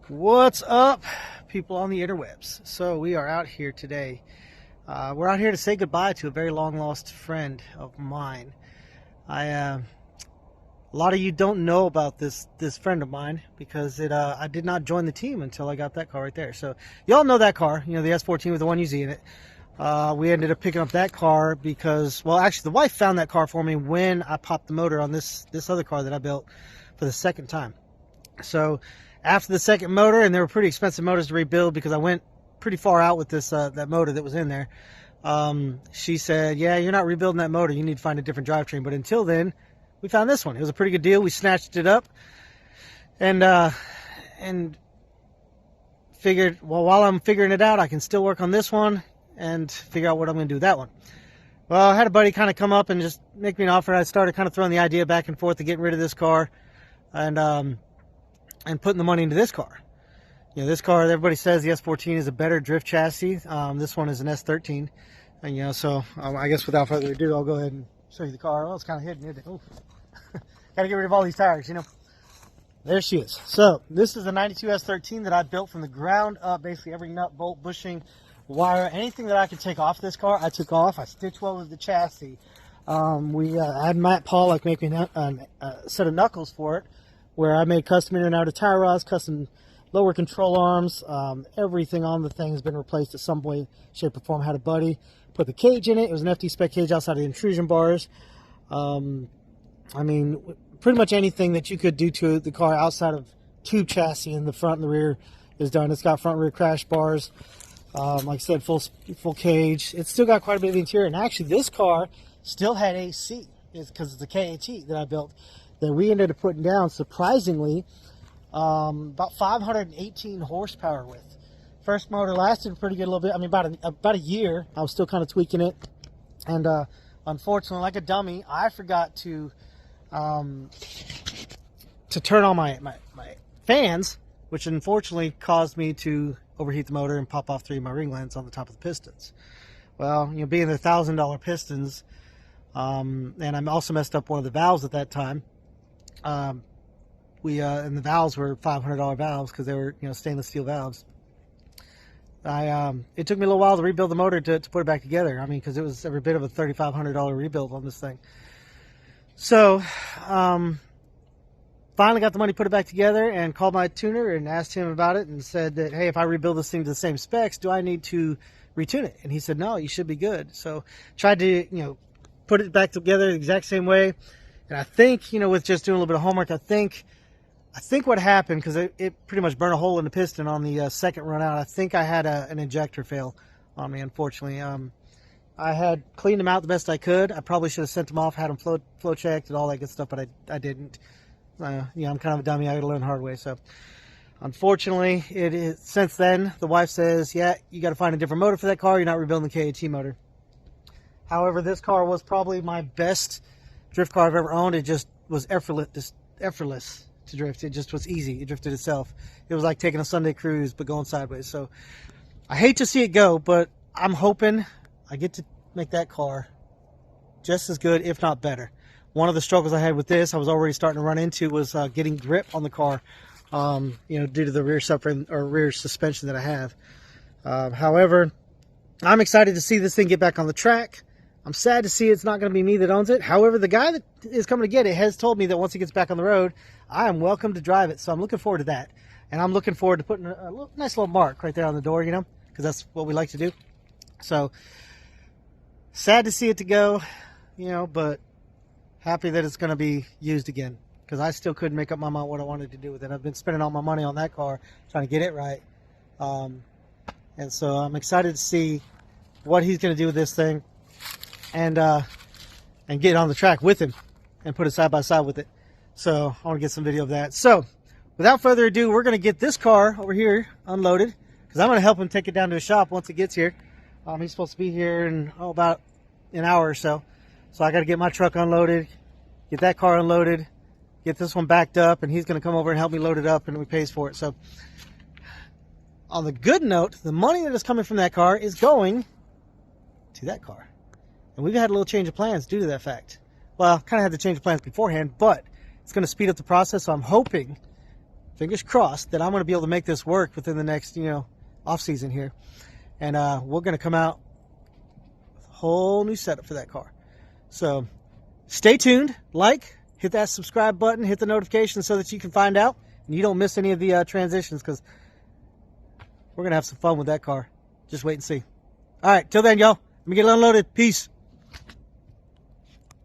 What's up, people on the interwebs? So we are out here today. We're out here to say goodbye to a very long lost friend of mine. A lot of you don't know about this friend of mine because I did not join the team until I got that car right there. So y'all know that car, the S14 with the 1UZ in it. We ended up picking up that car because, well, actually the wife found that car for me when I popped the motor on this other car that I built for the second time. So after the second motor, and they were pretty expensive motors to rebuild because I went pretty far out with this that motor that was in there. She said, yeah, you're not rebuilding that motor. You need to find a different drivetrain. But until then, we found this one. It was a pretty good deal. We snatched it up and figured, well, while I'm figuring it out, I can still work on this one and figure out what I'm going to do with that one. Well, I had a buddy kind of come up and just make me an offer. I started kind of throwing the idea back and forth to getting rid of this car and putting the money into this car. This car, everybody says the S14 is a better drift chassis. This one is an S13. And, so I guess without further ado, I'll go ahead and show you the car. Well, it's kind of hidden, isn't it? Oh. Got to get rid of all these tires, There she is. So this is a 92 S13 that I built from the ground up. Basically every nut, bolt, bushing, wire, anything that I could take off this car, I took off. I stitch welded the chassis. I had Matt Pollock make me a set of knuckles for it, where I made custom inner and outer tie rods, custom lower control arms. Everything on the thing has been replaced in some way, shape, or form. Had a buddy put the cage in it. It was an FD spec cage outside of the intrusion bars. I mean, pretty much anything that you could do to the car outside of tube chassis in the front and the rear is done. It's got front and rear crash bars. Like I said, full cage. It's still got quite a bit of the interior. And actually, this car still had AC. It's because it's a KAT that I built that we ended up putting down, surprisingly, about 518 horsepower with. First motor lasted pretty good a little bit. I mean, about a year. I was still kind of tweaking it. And unfortunately, like a dummy, I forgot to turn on my fans, which unfortunately caused me to overheat the motor and pop off 3 of my ring lands on the top of the pistons. Well, being the $1,000 pistons, and I also messed up one of the valves at that time. And the valves were $500 valves because they were stainless steel valves. It took me a little while to rebuild the motor to put it back together. I mean, because it was every bit of a $3,500 rebuild on this thing. So finally got the money, put it back together, and called my tuner and asked him about it and said that, hey, if I rebuild this thing to the same specs, do I need to retune it? And he said, no, you should be good. So tried to put it back together the exact same way. And I think, with just doing a little bit of homework, I think what happened, because it pretty much burned a hole in the piston on the second run out. I think I had an injector fail on me, unfortunately. I had cleaned them out the best I could. I probably should have sent them off, had them flow checked and all that good stuff, but I didn't. I'm kind of a dummy. I got to learn the hard way. So unfortunately, it is. Since then, the wife says, yeah, you got to find a different motor for that car. You're not rebuilding the KAT motor. However, this car was probably my best drift car I've ever owned. It just was effortless to drift. It just was easy. It drifted itself. It was like taking a Sunday cruise but going sideways. So I hate to see it go, but I'm hoping I get to make that car just as good, if not better. One of the struggles I had with this, I was already starting to run into, was getting grip on the car, due to the rear subframe or rear suspension that I have. However, I'm excited to see this thing get back on the track. I'm sad to see it's not going to be me that owns it. However, the guy that is coming to get it has told me that once it gets back on the road, I am welcome to drive it. So I'm looking forward to that. And I'm looking forward to putting a nice little mark right there on the door, because that's what we like to do. So sad to see it to go, but happy that it's going to be used again, because I still couldn't make up my mind what I wanted to do with it. I've been spending all my money on that car trying to get it right. And so I'm excited to see what he's going to do with this thing. And get on the track with him and put it side by side with it. So I want to get some video of that. So without further ado, we're going to get this car over here unloaded, because I'm going to help him take it down to his shop once it gets here. He's supposed to be here in about an hour or so. So I got to get my truck unloaded, get that car unloaded, get this one backed up, and he's going to come over and help me load it up, and he pays for it. So on the good note, the money that is coming from that car is going to that car. And we've had a little change of plans due to that fact. Well, kind of had to change of plans beforehand, but it's going to speed up the process. So I'm hoping fingers crossed, that I'm going to be able to make this work within the next, off season here. And we're going to come out with a whole new setup for that car. So stay tuned, hit that subscribe button, hit the notification so that you can find out and you don't miss any of the transitions, because we're going to have some fun with that car. Just wait and see. All right, till then, y'all, let me get it unloaded. Peace.